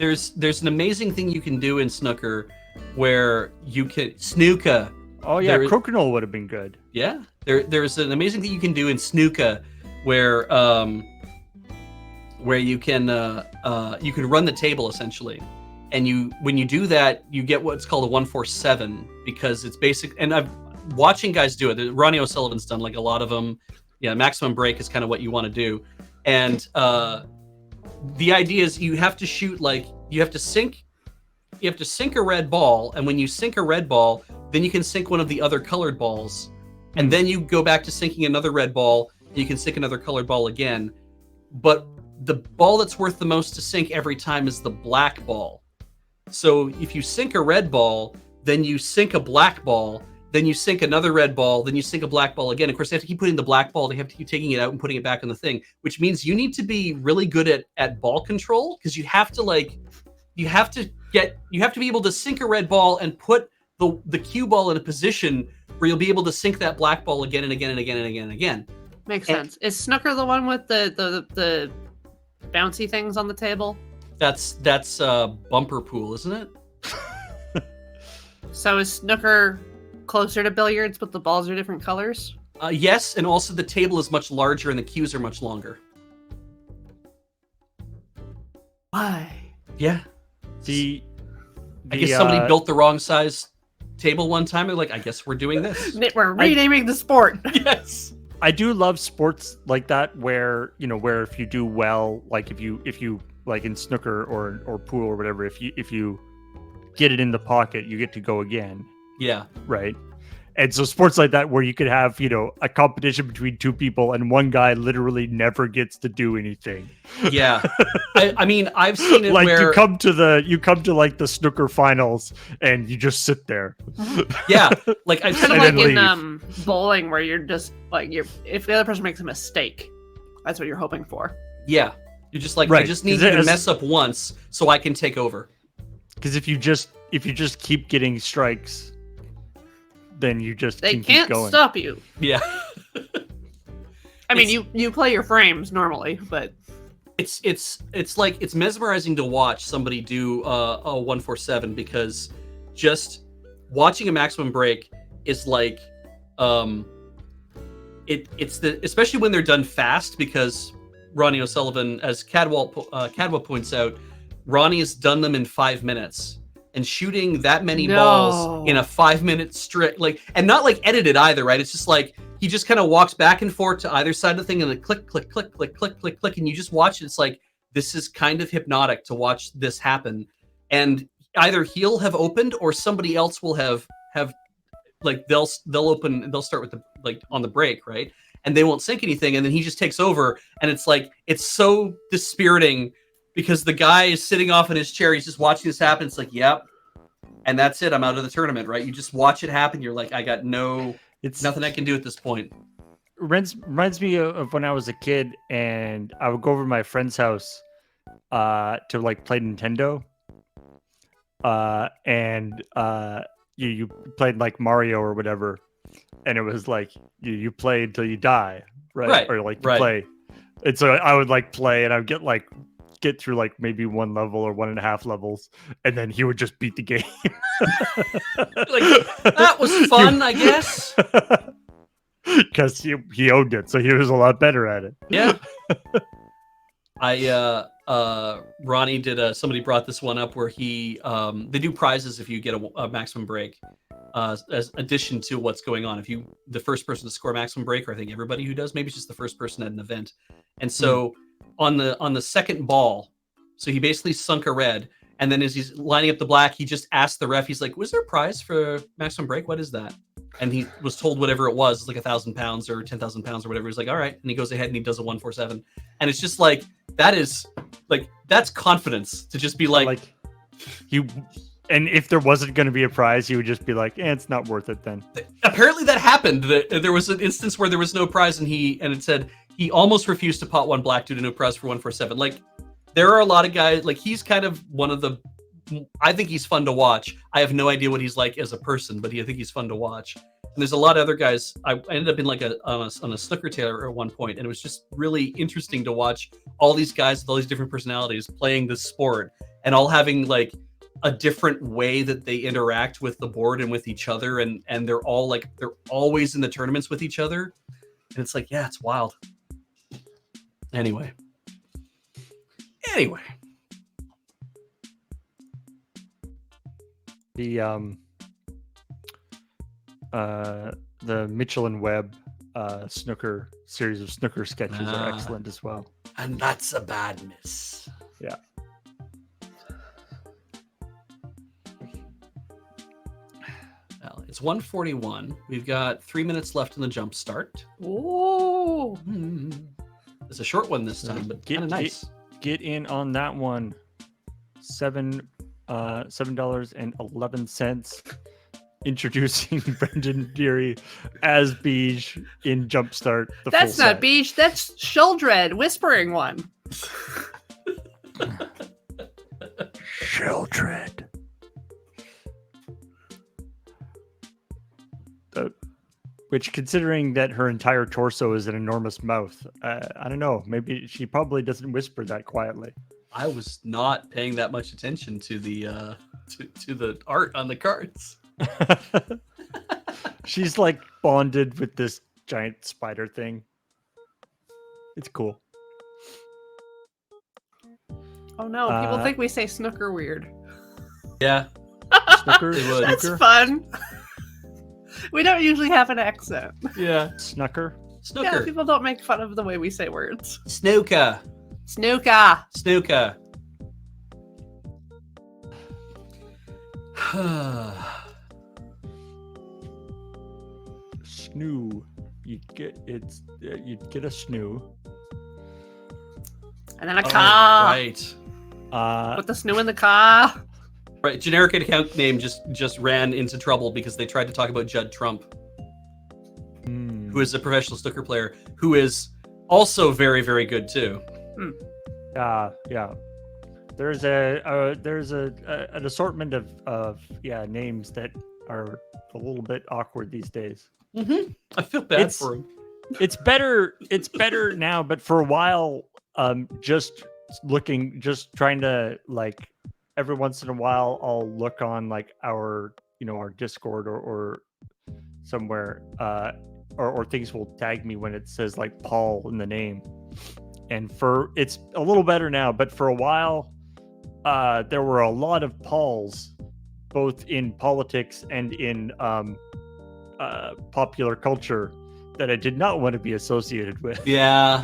there's an amazing thing you can do in snooker where you can snooker. Oh yeah, crokinole would have been good. Yeah, there's an amazing thing you can do in snooker where you can run the table essentially, and when you do that you get what's called a 1-4-7 because it's basic. And I've watching guys do it. Ronnie O'Sullivan's done like a lot of them. Yeah, maximum break is kind of what you want to do, and the idea is you have to shoot you have to sink a red ball, and when you sink a red ball, then you can sink one of the other colored balls, and then you go back to sinking another red ball, and you can sink another colored ball again. But the ball that's worth the most to sink every time is the black ball. So if you sink a red ball, then you sink a black ball, then you sink another red ball, then you sink a black ball again. Of course, they have to keep putting the black ball, they have to keep taking it out and putting it back on the thing, which means you need to be really good at ball control, because you have to be able to sink a red ball and put the cue ball in a position where you'll be able to sink that black ball again and again and again and again and again. Makes sense. Is snooker the one with the bouncy things on the table? That's bumper pool, isn't it? So is snooker closer to billiards, but the balls are different colors? Yes, and also the table is much larger and the cues are much longer. Why? Yeah. I guess somebody built the wrong size table one time. They're like, I guess we're doing this. We're renaming the sport. Yes. I do love sports like that where if you do well, like if you like in snooker or pool or whatever, if you get it in the pocket, you get to go again. Yeah. Right. And so sports like that where you could have, a competition between two people and one guy literally never gets to do anything. Yeah. I mean, I've seen it like where you come to like the snooker finals and you just sit there. Yeah. Like I've kind seen of like in bowling where you're just like if the other person makes a mistake, that's what you're hoping for. Yeah. You're just like, right. I just need you to mess up once so I can take over. Because if you just keep getting strikes, then you just can't keep going. Stop you. Yeah. I mean, you play your frames normally, but it's like it's mesmerizing to watch somebody do a 1-4-7, because just watching a maximum break is like especially when they're done fast, because Ronnie O'Sullivan, as Cadwell points out, Ronnie has done them in 5 minutes. And shooting that many balls in a 5-minute stretch, and not like edited either, right? It's just like he just kind of walks back and forth to either side of the thing, and then click, click, click, click, click, click, click, and you just watch it. It's like, this is kind of hypnotic to watch this happen. And either he'll have opened or somebody else will have like they'll open and they'll start with the on the break, right? And they won't sink anything, and then he just takes over, and it's like it's so dispiriting. Because the guy is sitting off in his chair, he's just watching this happen. It's like, yep, and that's it. I'm out of the tournament, right? You just watch it happen. You're like, I got nothing I can do at this point. Reminds me of when I was a kid, and I would go over to my friend's house to like play Nintendo, and you played like Mario or whatever, and it was like you play until you die, right? Or like you play, and so I would like play, and I would get through like maybe one level or 1.5 levels, and then he would just beat the game. Like, that was fun, I guess. Because he owned it, so he was a lot better at it. Yeah. Ronnie did somebody brought this one up where they do prizes if you get a maximum break, as addition to what's going on. If you the first person to score maximum break, or I think everybody who does, maybe it's just the first person at an event. And so on the second ball, so he basically sunk a red, and then as he's lining up the black, he just asked the ref, he's like, was there a prize for maximum break? What is that? And he was told whatever it was, like 1,000 pounds or 10,000 pounds or whatever. He's like, all right. And he goes ahead and he does a 1-4-7. And it's just like, that's confidence to just be like and if there wasn't going to be a prize, he would just be like, it's not worth it then. Apparently that happened. There was an instance where there was no prize, and it said he almost refused to pot one black due to no prize for 1-4-7. Like, there are a lot of guys, like, he's kind of one of the, I think he's fun to watch. I have no idea what he's like as a person, but I think he's fun to watch. And there's a lot of other guys. I ended up in like on a snooker table at one point, and it was just really interesting to watch all these guys with all these different personalities playing this sport. and all having like a different way that they interact with the board and with each other, and they're all like they're always in the tournaments with each other, and it's like, yeah, it's wild. Anyway, the Mitchell and Webb snooker series of snooker sketches are excellent as well. And that's a badness. Yeah. Well, it's 1:41. We've got 3 minutes left in the jump start. Ooh. It's a short one this time, but kind of nice. Get in on that one. $7.11. Introducing Brendan Deary as Beej in Jumpstart. That's not Beej. That's Sheldred, whispering one. Sheldred. Which, considering that her entire torso is an enormous mouth, I don't know. Maybe she probably doesn't whisper that quietly. I was not paying that much attention to the to the art on the cards. She's like bonded with this giant spider thing. It's cool. Oh no, people think we say snooker weird. Yeah. Snooker? That's fun. We don't usually have an accent. Yeah. Snooker? Snooker. Yeah, people don't make fun of the way we say words. Snooker. Snooker. Snooker. Snoo. You get a snoo. And then a car. Right. Put the snoo in the car. Right. Generic account name just ran into trouble because they tried to talk about Judd Trump, who is a professional snooker player who is also very, very good too. Yeah. There's an assortment of names that are a little bit awkward these days. I feel bad for him. It's better now, but for a while, just trying to, like, every once in a while I'll look on like our Discord or somewhere, or things will tag me when it says like Paul in the name. And it's a little better now, but for a while, there were a lot of Pauls, both in politics and in popular culture, that I did not want to be associated with. Yeah.